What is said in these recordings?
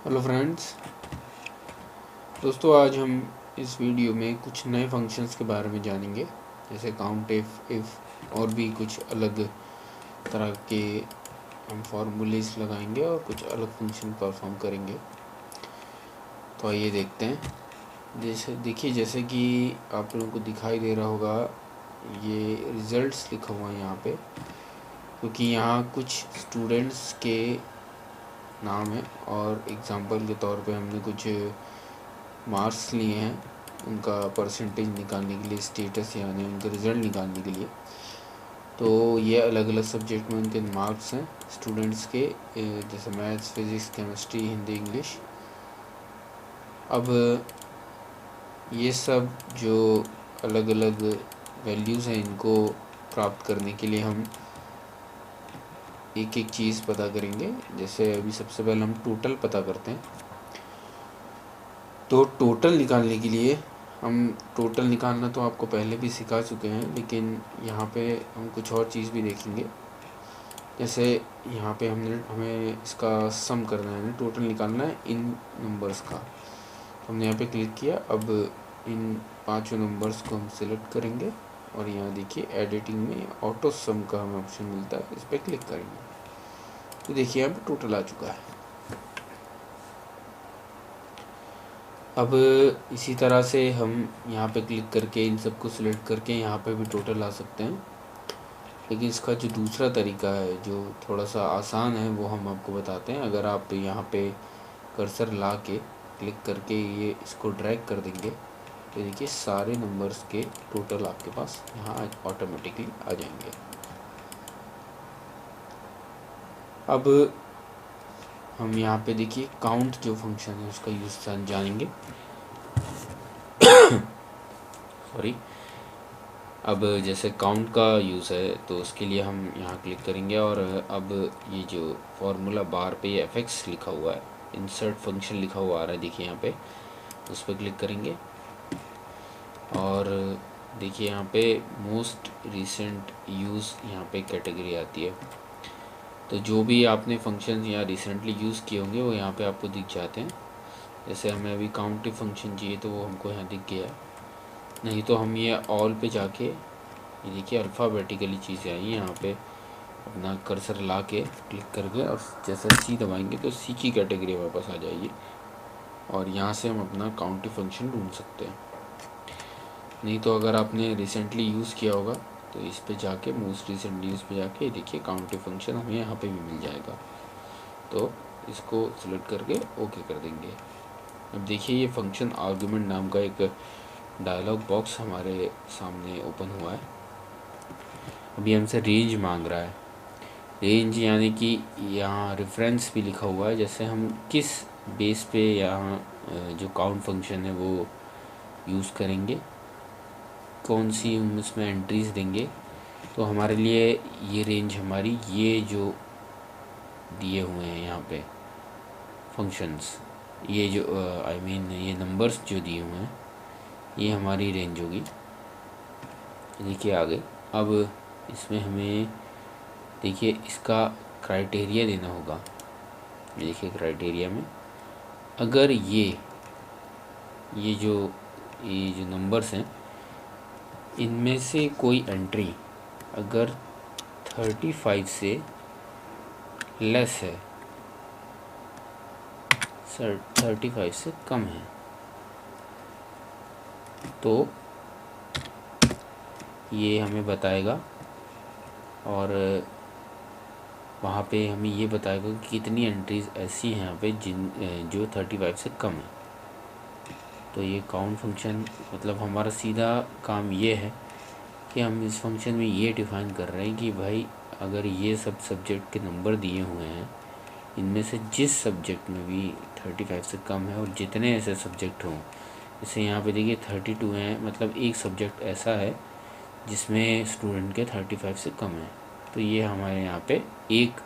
Hello friends, दोस्तों आज हम इस वीडियो में कुछ नए फंक्शंस के बारे में जानेंगे, जैसे काउंट, इफ़ और भी कुछ अलग तरह के हम फार्मूलेस लगाएंगे और कुछ अलग फंक्शन परफॉर्म करेंगे। तो आइए देखते हैं। जैसे कि आप लोगों को दिखाई दे रहा होगा, ये रिज़ल्ट्स लिखा हुआ है यहाँ पे, क्योंकि यहाँ कुछ स्टूडेंट्स के नाम है और एग्ज़ाम्पल के तौर पे हमने कुछ मार्क्स लिए हैं उनका परसेंटेज निकालने के लिए, स्टेटस यानी उनका रिज़ल्ट निकालने के लिए। तो ये अलग अलग सब्जेक्ट में उनके मार्क्स हैं स्टूडेंट्स के, जैसे maths, physics, chemistry, Hindi, English. अब ये सब जो अलग अलग वैल्यूज़ हैं, इनको प्राप्त करने के लिए हम एक एक चीज़ पता करेंगे। जैसे अभी सबसे पहले हम टोटल पता करते हैं। तो टोटल निकालने के लिए हम टोटल निकालना तो आपको पहले भी सिखा चुके हैं, लेकिन यहाँ पे हम कुछ और चीज़ भी देखेंगे। जैसे यहाँ पे हमें इसका सम करना है, टोटल निकालना है इन नंबर्स का। तो हमने यहाँ पे क्लिक किया। अब इन पांचों नंबर्स को हम सिलेक्ट करेंगे और यहाँ देखिए एडिटिंग में ऑटो सम का हमें ऑप्शन मिलता है, इस पर क्लिक करेंगे तो देखिए यहाँ पे टोटल आ चुका है। अब इसी तरह से हम यहाँ पे क्लिक करके इन सबको सिलेक्ट करके यहाँ पे भी टोटल ला सकते हैं, लेकिन इसका जो दूसरा तरीका है जो थोड़ा सा आसान है वो हम आपको बताते हैं। अगर आप यहाँ पे कर्सर ला के क्लिक करके ये इसको ड्रैग कर देंगे तो देखिए सारे नंबर्स के टोटल आपके पास यहाँ ऑटोमेटिकली आ जाएंगे। अब हम यहाँ पे देखिए काउंट जो फंक्शन है उसका यूज़ जानेंगे। सॉरी। अब जैसे काउंट का यूज़ है तो उसके लिए हम यहाँ क्लिक करेंगे और अब ये जो फॉर्मूला बार पे ये fx लिखा हुआ है, इंसर्ट फंक्शन लिखा हुआ आ रहा है, देखिए यहाँ पे उस पर क्लिक करेंगे और देखिए यहाँ पे मोस्ट रिसेंट यूज़ यहाँ पे कैटेगरी आती है। तो जो भी आपने फंक्शन या रिसेंटली यूज़ किए होंगे वो यहाँ पे आपको दिख जाते हैं। जैसे हमें अभी काउंटिव फंक्शन चाहिए तो वो हमको यहाँ दिख गया है। नहीं तो हम ये ऑल पे जाके ये देखिए अल्फ़ाबेटिकली चीज़ें आई, यहाँ पे अपना कर्सर ला के क्लिक करके और जैसे सी दबाएंगे तो सी की कैटेगरी वापस आ जाएगी और यहाँ से हम अपना काउंटिव फंक्शन ढूंढ सकते हैं। नहीं तो अगर आपने रिसेंटली यूज़ किया होगा तो इस पे जाके मोस्ट रिसेंटली यूज़ पे जाके देखिए काउंटिव फंक्शन हमें यहाँ पे भी मिल जाएगा। तो इसको सिलेक्ट करके ओके कर देंगे। अब देखिए ये फंक्शन आर्गुमेंट नाम का एक डायलॉग बॉक्स हमारे सामने ओपन हुआ है। अभी हमसे रेंज मांग रहा है। रेंज यानी कि यहाँ रेफरेंस भी लिखा हुआ है, जैसे हम किस बेस पे यहाँ जो काउंट फंक्शन है वो यूज़ करेंगे, कौन सी हम इसमें एंट्रीज देंगे। तो हमारे लिए ये रेंज हमारी ये जो दिए हुए हैं यहाँ पे फंक्शंस, ये जो ये नंबर्स जो दिए हुए हैं ये हमारी रेंज होगी। देखिए आगे अब इसमें हमें देखिए इसका क्राइटेरिया देना होगा। देखिए क्राइटेरिया में अगर ये जो नंबर्स हैं इनमें से कोई एंट्री अगर 35 से लेस है, 35 से कम है, तो ये हमें बताएगा और वहाँ पे हमें ये बताएगा कि कितनी एंट्रीज ऐसी हैं यहाँ पे जो 35 से कम है। तो ये काउंट फंक्शन मतलब हमारा सीधा काम ये है कि हम इस फंक्शन में ये डिफ़ाइन कर रहे हैं कि भाई अगर ये सब सब्जेक्ट के नंबर दिए हुए हैं, इनमें से जिस सब्जेक्ट में भी 35 से कम है और जितने ऐसे सब्जेक्ट हों, जैसे यहाँ पे देखिए 32 हैं, मतलब एक सब्जेक्ट ऐसा है जिसमें स्टूडेंट के 35 से कम है, तो ये हमारे यहाँ पे एक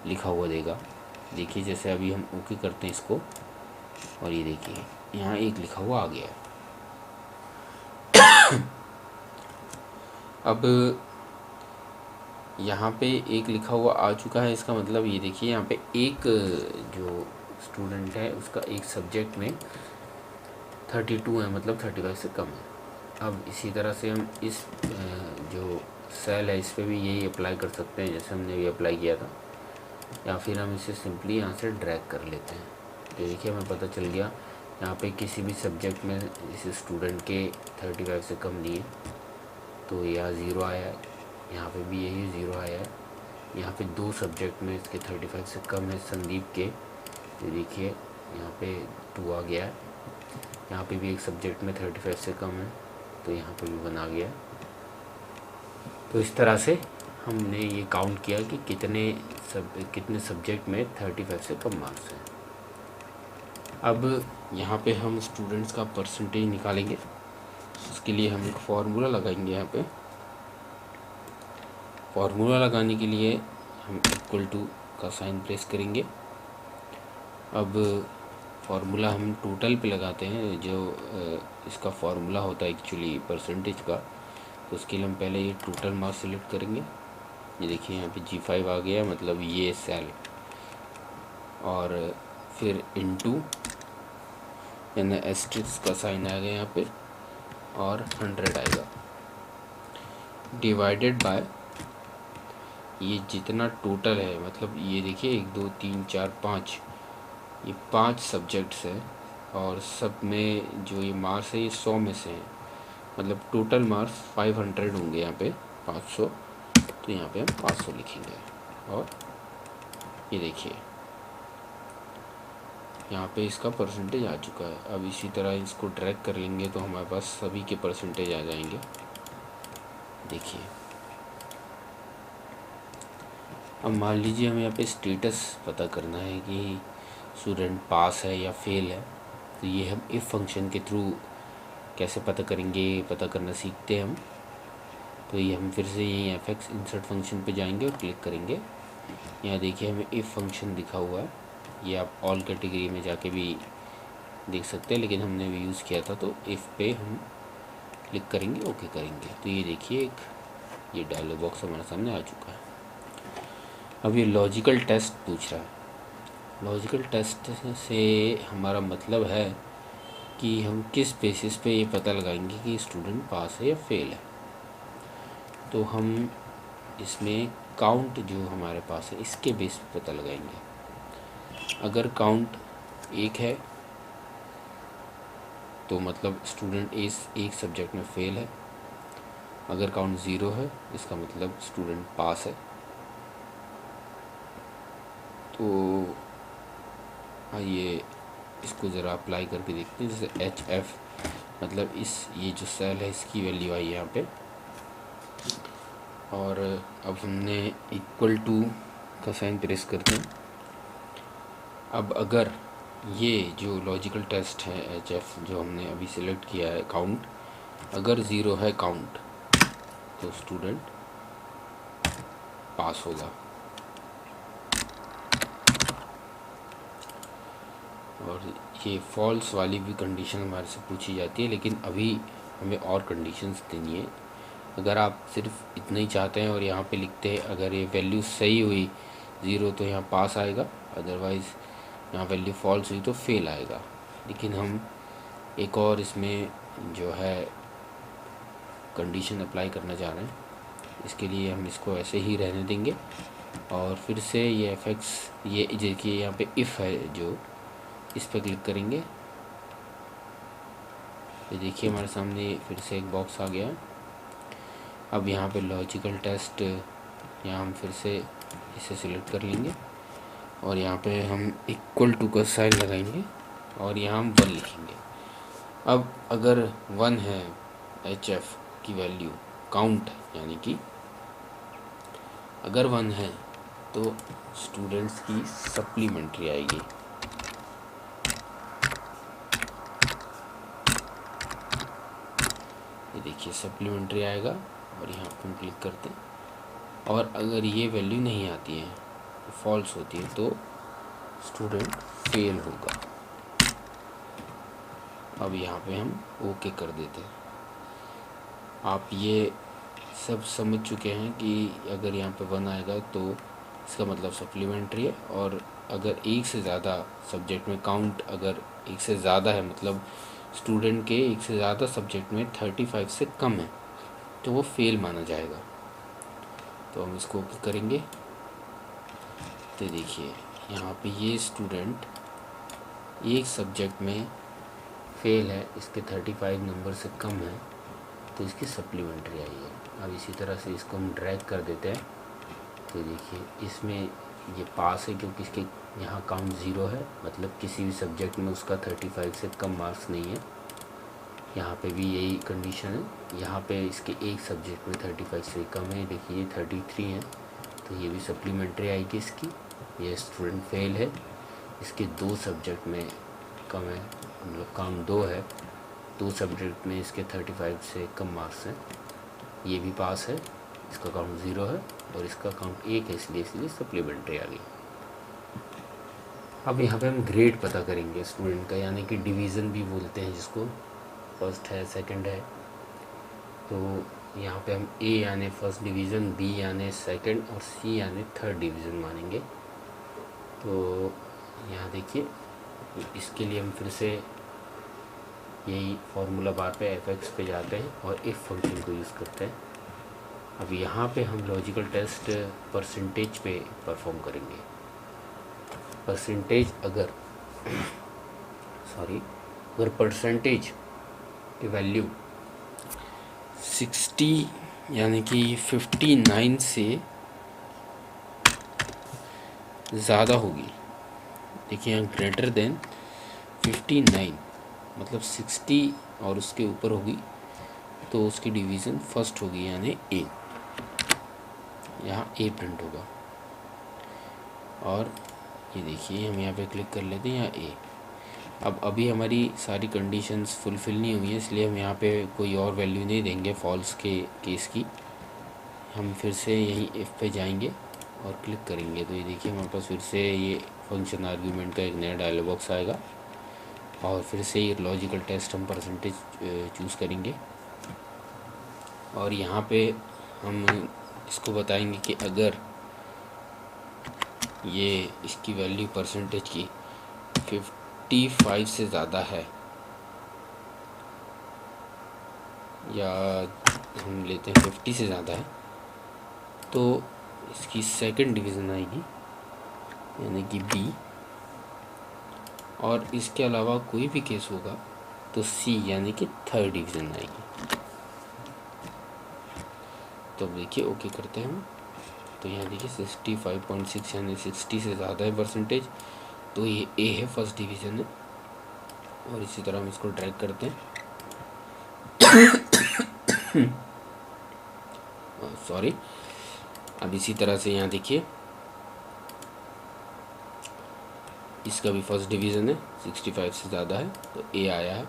लिखा हुआ देगा। देखिए जैसे अभी हम ओके करते हैं इसको और ये देखिए यहाँ एक लिखा हुआ आ गया है। अब यहाँ पे एक लिखा हुआ आ चुका है, इसका मतलब ये देखिए यहाँ पे एक जो स्टूडेंट है उसका एक सब्जेक्ट में 32 है, मतलब 35 से कम है। अब इसी तरह से हम इस जो सेल है इस पर भी यही अप्लाई कर सकते हैं जैसे हमने भी अप्लाई किया था, या फिर हम इसे सिंपली यहाँ से ड्रैग कर लेते हैं। तो देखिए हमें पता चल गया यहाँ पे किसी भी सब्जेक्ट में इस स्टूडेंट के 35 से कम नहीं है, तो यहाँ 0 आया है, यहाँ पे भी यही 0 आया है। यहाँ पे 2 सब्जेक्ट में इसके 35 से कम है संदीप के, तो देखिए यहाँ पे 2 आ गया है। यहाँ पे भी एक सब्जेक्ट में 35 से कम है, तो यहाँ पे भी 1 आ गया है। तो इस तरह से हमने ये काउंट किया कि कितने सब्जेक्ट में 35 से कम मार्क्स हैं। अब यहाँ पे हम स्टूडेंट्स का परसेंटेज निकालेंगे। इसके लिए हम एक फार्मूला लगाएंगे। यहाँ पे फार्मूला लगाने के लिए हम इक्वल टू का साइन प्रेस करेंगे। अब फार्मूला हम टोटल पे लगाते हैं, जो इसका फार्मूला होता है एक्चुअली परसेंटेज का। तो उसके लिए हम पहले ये टोटल मार्क्स सेलेक्ट करेंगे। ये देखिए यहाँ पे G5 आ गया, मतलब ये सेल, और फिर इनटू यानी एस्ट्रिक्स का साइन आएगा यहाँ पे, और 100 आएगा, डिवाइडेड बाय ये जितना टोटल है, मतलब ये देखिए 1 2 3 4 5, ये 5 सब्जेक्ट्स हैं, और सब में जो ये मार्क्स है ये 100 में से हैं, मतलब टोटल मार्क्स 500 होंगे यहाँ पे 500। तो यहाँ पे हम 500 लिखेंगे, और ये देखिए यहाँ पे इसका परसेंटेज आ चुका है। अब इसी तरह इसको ड्रैग कर लेंगे तो हमारे पास सभी के परसेंटेज आ जाएंगे। देखिए अब मान लीजिए हमें यहाँ पे स्टेटस पता करना है कि स्टूडेंट पास है या फेल है, तो ये हम इफ़ फंक्शन के थ्रू कैसे पता करेंगे, पता करना सीखते हैं हम। तो ये हम फिर से यही fx इंसर्ट फंक्शन पे जाएंगे और क्लिक करेंगे। यहाँ देखिए हमें इफ़ फंक्शन दिखा हुआ है, ये आप ऑल कैटेगरी में जाके भी देख सकते हैं, लेकिन हमने भी यूज़ किया था। तो इफ़ पे हम क्लिक करेंगे, ओके करेंगे, तो ये देखिए एक ये डायलॉग बॉक्स हमारे सामने आ चुका है। अब ये लॉजिकल टेस्ट पूछ रहा है। लॉजिकल टेस्ट से हमारा मतलब है कि हम किस बेसिस पे ये पता लगाएंगे कि स्टूडेंट पास है या फेल है। तो हम इसमें काउंट जो हमारे पास है इसके बेस पे पता लगाएंगे। अगर काउंट 1 है तो मतलब स्टूडेंट एक सब्जेक्ट में फेल है। अगर काउंट 0 है इसका मतलब स्टूडेंट पास है। तो आइए इसको ज़रा अप्लाई करके देखते हैं। जैसे HF मतलब ये जो सेल है इसकी वैल्यू आई यहाँ पे, और अब हमने इक्वल टू का साइन प्रेस करते हैं। अब अगर ये जो लॉजिकल टेस्ट है HF जो हमने अभी सिलेक्ट किया है काउंट, अगर 0 है काउंट तो स्टूडेंट पास होगा। और ये फॉल्स वाली भी कंडीशन हमारे से पूछी जाती है, लेकिन अभी हमें और कंडीशंस देनी है। अगर आप सिर्फ इतना ही चाहते हैं और यहाँ पे लिखते हैं अगर ये वैल्यू सही हुई 0 तो यहाँ पास आएगा, अदरवाइज़ यहाँ वैल्यू फॉल्स हुई तो फेल आएगा। लेकिन हम एक और इसमें जो है कंडीशन अप्लाई करना चाह रहे हैं, इसके लिए हम इसको ऐसे ही रहने देंगे। और फिर से ये fx ये देखिए यहाँ पे इफ़ है जो, इस पर क्लिक करेंगे। ये देखिए हमारे सामने फिर से एक बॉक्स आ गया। अब यहाँ पे लॉजिकल टेस्ट, यहाँ हम फिर से इसे सिलेक्ट कर लेंगे और यहाँ पे हम इक्वल टू का साइन लगाएंगे और यहाँ हम 1 लिखेंगे। अब अगर 1 है HF की वैल्यू काउंट, यानी कि अगर 1 है तो स्टूडेंट्स की सप्लीमेंट्री आएगी। ये देखिए सप्लीमेंट्री आएगा और यहाँ पर हम क्लिक करते हैं। और अगर ये वैल्यू नहीं आती है, फॉल्स होती है, तो स्टूडेंट फेल होगा। अब यहाँ पे हम ओके कर देते हैं। आप ये सब समझ चुके हैं कि अगर यहाँ पे 1 आएगा तो इसका मतलब सप्लीमेंट्री है। और अगर एक से ज़्यादा सब्जेक्ट में काउंट अगर एक से ज़्यादा है, मतलब स्टूडेंट के एक से ज़्यादा सब्जेक्ट में 35 से कम है, तो वो फेल माना जाएगा। तो हम इसको ओके करेंगे। तो देखिए यहाँ पे ये स्टूडेंट एक सब्जेक्ट में फेल है, इसके 35 नंबर से कम है, तो इसकी सप्लीमेंट्री आई है। अब इसी तरह से इसको हम ड्रैग कर देते हैं। तो देखिए इसमें ये पास है क्योंकि इसके यहाँ काउंट 0 है, मतलब किसी भी सब्जेक्ट में उसका 35 से कम मार्क्स नहीं है। यहाँ पे भी यही कंडीशन है, यहाँ पे इसके एक सब्जेक्ट में 35 से कम है, देखिए ये 33 है, तो ये भी सप्लीमेंट्री आएगी इसकी। ये स्टूडेंट फेल है, इसके 2 सब्जेक्ट में कम है, मतलब काउंट 2 है, 2 सब्जेक्ट में इसके 35 से कम मार्क्स हैं, ये भी पास है, इसका काउंट 0 है और इसका काउंट 1 है, इसलिए सप्लीमेंट्री आ गई। अब यहाँ पे हम ग्रेड पता करेंगे स्टूडेंट का, यानी कि डिवीज़न भी बोलते हैं जिसको, फर्स्ट है सेकंड है। तो यहाँ पे हम ए यानी फर्स्ट डिवीज़न, बी यानी सेकंड और सी यानी थर्ड डिवीज़न मानेंगे। तो यहाँ देखिए इसके लिए हम फिर से यही फार्मूला बार पे एफ पे जाते हैं और इफ़ फंक्शन को यूज़ करते हैं। अब यहाँ पे हम लॉजिकल टेस्ट परसेंटेज पे परफॉर्म करेंगे। परसेंटेज अगर परसेंटेज की वैल्यू 60 यानी कि 59 से ज़्यादा होगी, देखिए यहाँ ग्रेटर देन 59 मतलब 60 और उसके ऊपर होगी, तो उसकी डिवीज़न फर्स्ट होगी यानी ए, यहाँ ए प्रिंट होगा। और ये देखिए हम यहाँ पे क्लिक कर लेते हैं, यहाँ ए। अब अभी हमारी सारी कंडीशंस फुलफ़िल नहीं हुई है, इसलिए हम यहाँ पे कोई और वैल्यू नहीं देंगे फॉल्स के केस की। हम फिर से यहीं इफ़ पे जाएंगे और क्लिक करेंगे, तो ये देखिए हमारे पास फिर से ये फंक्शन आर्ग्यूमेंट का एक नया डायलॉग बॉक्स आएगा और फिर से ये लॉजिकल टेस्ट हम परसेंटेज चूज़ करेंगे। और यहाँ पे हम इसको बताएंगे कि अगर ये इसकी वैल्यू परसेंटेज की 55 से ज़्यादा है, या हम लेते हैं 50 से ज़्यादा है, तो इसकी सेकंड डिवीज़न आएगी यानी कि बी। और इसके अलावा कोई भी केस होगा तो सी यानी कि थर्ड डिवीज़न आएगी। तो देखिए ओके करते हैं हम। तो यहाँ देखिए 65.6 यानी 60 से ज़्यादा है परसेंटेज, तो ये ए है, फर्स्ट डिवीज़न है। और इसी तरह हम इसको ड्रैग करते हैं सॉरी। अब इसी तरह से यहाँ देखिए इसका भी फर्स्ट डिवीज़न है, 65 से ज़्यादा है, तो ए आया है।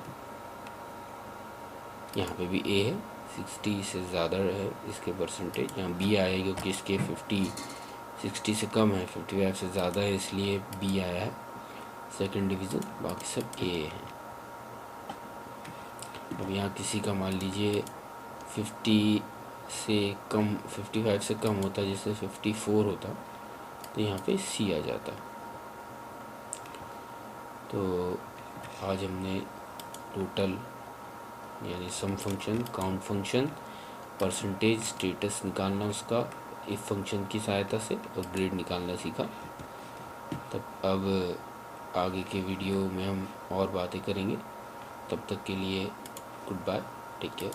यहाँ पे भी ए है, 60 से ज़्यादा है इसके परसेंटेज। यहाँ बी आया क्योंकि इसके 60 से कम है, 55 से ज़्यादा है, इसलिए बी आया है सेकंड डिवीज़न, बाकी सब ए है। अब यहाँ किसी का मान लीजिए 55 से कम होता, जैसे 54 होता, तो यहाँ पे सी आ जाता। तो आज हमने टोटल यानी sum function, count function, percentage, status निकालना उसका इफ फंक्शन की सहायता से, और ग्रेड निकालना सीखा। तब अब आगे के वीडियो में हम और बातें करेंगे। तब तक के लिए गुड बाय, टेक केयर।